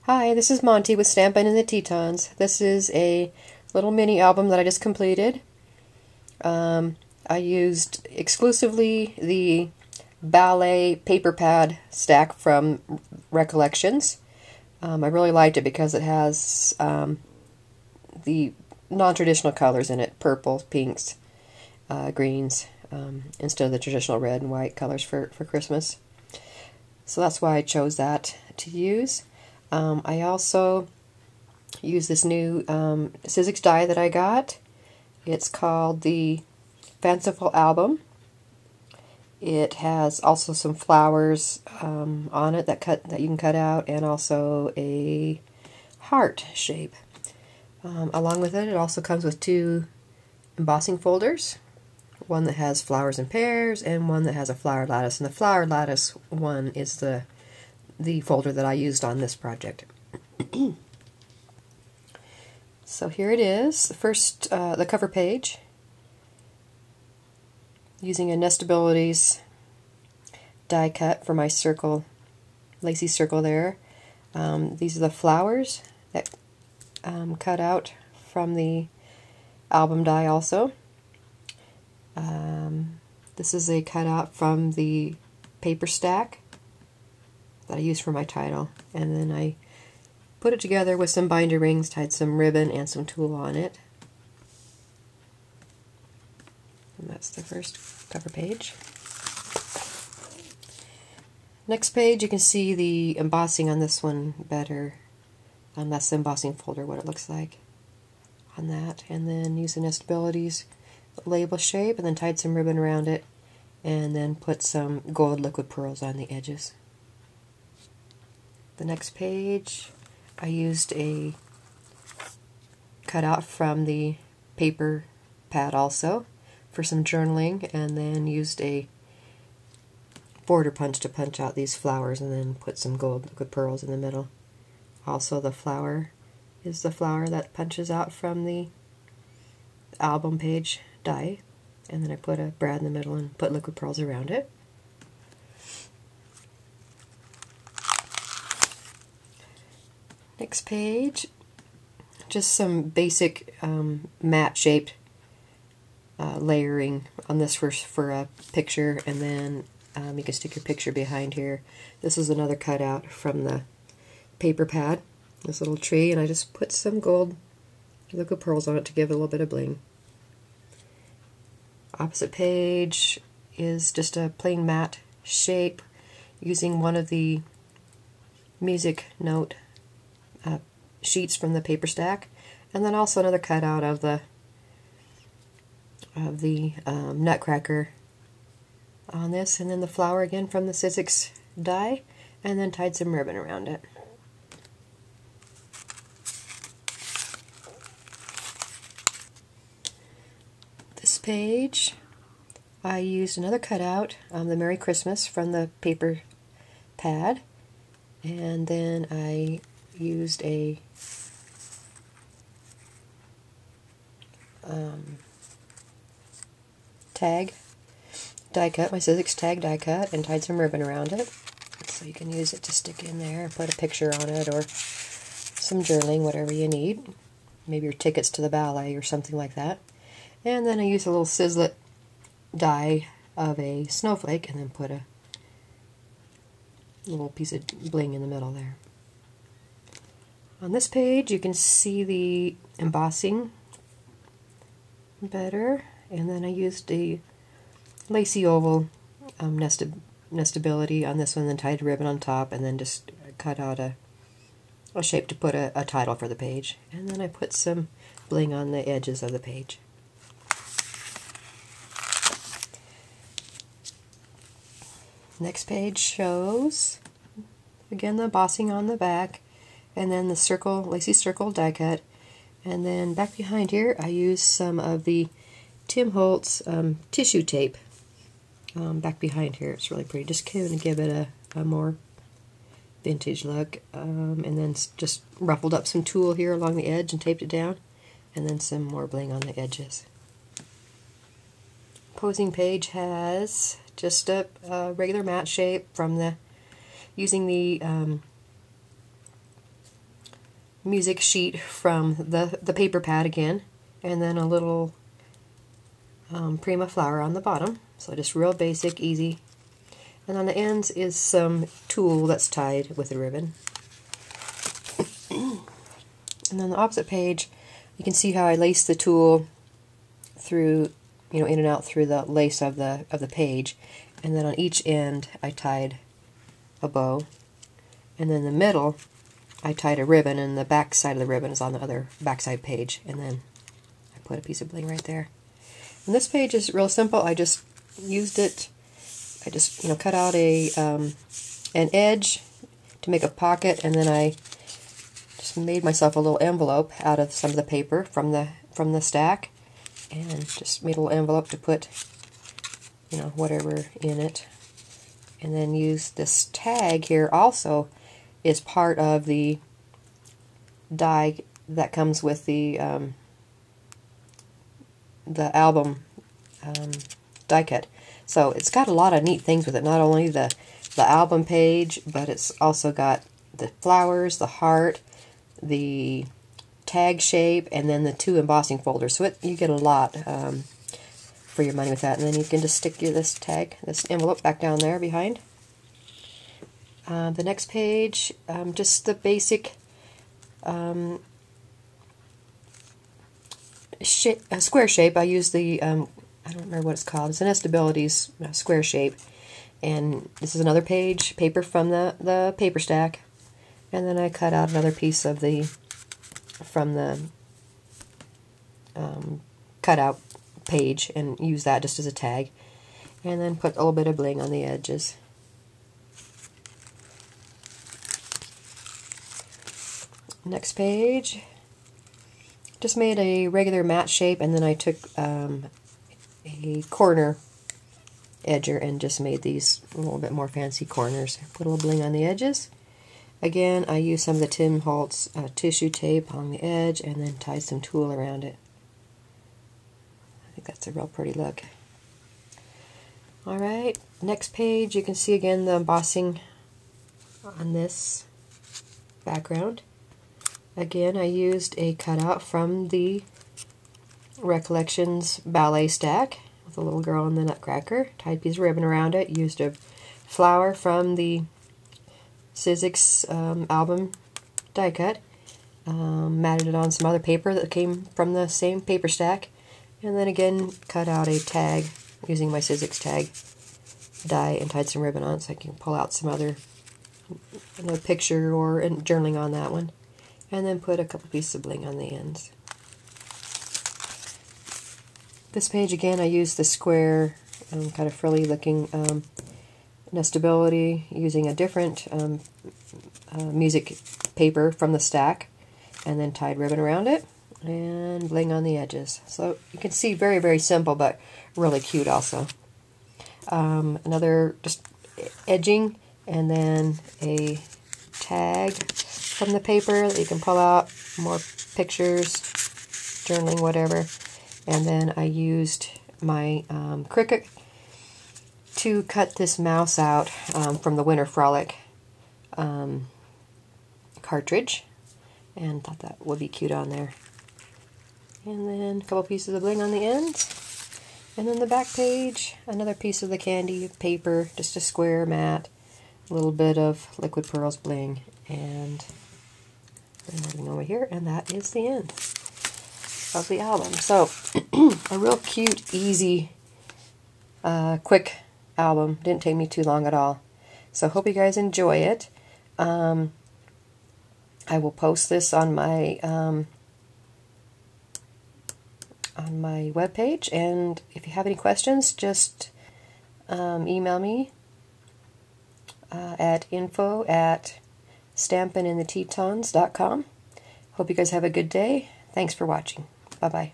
Hi, this is Monty with Stampin' and the Tetons. This is a little mini album that I just completed. I used exclusively the ballet paper pad stack from Recollections. I really liked it because it has the non-traditional colors in it, purples, pinks, greens, instead of the traditional red and white colors for Christmas. So that's why I chose that to use. I also use this new Sizzix die that I got. It's called the Fanciful Album. It has also some flowers on it that you can cut out, and also a heart shape. Along with it, it also comes with two embossing folders. One that has flowers in pairs, and one that has a flower lattice. And the flower lattice one is the folder that I used on this project. So here it is, the cover page, using a Nestabilities die cut for my circle, lacy circle there. These are the flowers that cut out from the album die also. This is a cutout from the paper stack that I used for my title, and then I put it together with some binder rings, tied some ribbon and some tulle on it. And that's the first cover page. Next page, you can see the embossing on this one better. That's the embossing folder, what it looks like on that. And then use the Nestabilities label shape, and then tied some ribbon around it, and then put some gold liquid pearls on the edges. The next page, I used a cutout from the paper pad also for some journaling, and then used a border punch to punch out these flowers, and then put some gold liquid pearls in the middle. Also, the flower is the flower that punches out from the album page die, and then I put a brad in the middle and put liquid pearls around it. Next page, just some basic matte shaped layering on this for a picture, and then you can stick your picture behind here. This is another cutout from the paper pad, this little tree, and I just put some gold liquid pearls on it to give it a little bit of bling. Opposite page is just a plain matte shape using one of the music note sheets from the paper stack, and then also another cutout of the Nutcracker on this, and then the flower again from the Sizzix die, and then tied some ribbon around it. This page, I used another cutout, the Merry Christmas from the paper pad, and then I used a tag die cut, my Sizzix tag die cut, and tied some ribbon around it, so you can use it to stick in there, put a picture on it, or some journaling, whatever you need, maybe your tickets to the ballet or something like that. And then I used a little Sizzlet die of a snowflake, and then put a little piece of bling in the middle there. On this page, you can see the embossing better, and then I used a lacy oval nestability on this one, then tied a ribbon on top, and then just cut out a shape to put a title for the page. And then I put some bling on the edges of the page. Next page shows, again, the embossing on the back, and then the lacy circle die cut. And then back behind here, I used some of the Tim Holtz tissue tape. Back behind here, it's really pretty. Just kind of give it a more vintage look. And then just ruffled up some tulle here along the edge and taped it down. And then some more bling on the edges. Posing page has just a regular matte shape from using the music sheet from the paper pad again, and then a little prima flower on the bottom. So just real basic, easy. And on the ends is some tulle that's tied with a ribbon. And on the opposite page, you can see how I laced the tulle through, in and out through the lace of the page. And then on each end, I tied a bow. And then in the middle, I tied a ribbon, and the back side of the ribbon is on the other backside page. And then I put a piece of bling right there. And this page is real simple. I just used it. I just cut out an edge to make a pocket, and then I just made myself a little envelope out of some of the paper from the stack, and just made a little envelope to put whatever in it. And then use this tag here also is part of the die that comes with the album die cut. So it's got a lot of neat things with it. Not only the album page, but it's also got the flowers, the heart, the tag shape, and then the 2 embossing folders. So you get a lot for your money with that. And then you can just stick this envelope back down there behind. The next page, just the basic square shape. I use the I don't remember what it's called. It's an Estabilities square shape. And this is another page, paper from the paper stack. And then I cut out another piece of from the cutout page and use that just as a tag. And then put a little bit of bling on the edges. Next page, just made a regular mat shape, and then I took a corner edger and just made these a little bit more fancy corners. Put a little bling on the edges. Again, I used some of the Tim Holtz tissue tape on the edge and then tied some tulle around it. I think that's a real pretty look. Alright, next page, you can see again the embossing on this background. Again, I used a cutout from the Recollections ballet stack with a little girl in the Nutcracker. Tied a piece of ribbon around it. Used a flower from the Sizzix album die cut. Matted it on some other paper that came from the same paper stack. And then again, cut out a tag using my Sizzix tag die and tied some ribbon on it so I can pull out some other picture or journaling on that one. And then put a couple pieces of bling on the ends. This page again, I used the square, kind of frilly looking nestability using a different music paper from the stack, and then tied ribbon around it and bling on the edges. So you can see very, very simple, but really cute also. Another just edging, and then a tag from the paper that you can pull out, more pictures, journaling, whatever. And then I used my Cricut to cut this mouse out from the Winter Frolic cartridge, and thought that would be cute on there. And then a couple pieces of bling on the ends. And then the back page, another piece of the candy paper, just a square mat, a little bit of liquid pearls bling, and moving over here, and that is the end of the album. So a real cute, easy, quick album. Didn't take me too long at all. So hope you guys enjoy it. I will post this on my webpage, and if you have any questions, just email me at info@stampinginthetetons.com. Hope you guys have a good day. Thanks for watching. Bye-bye.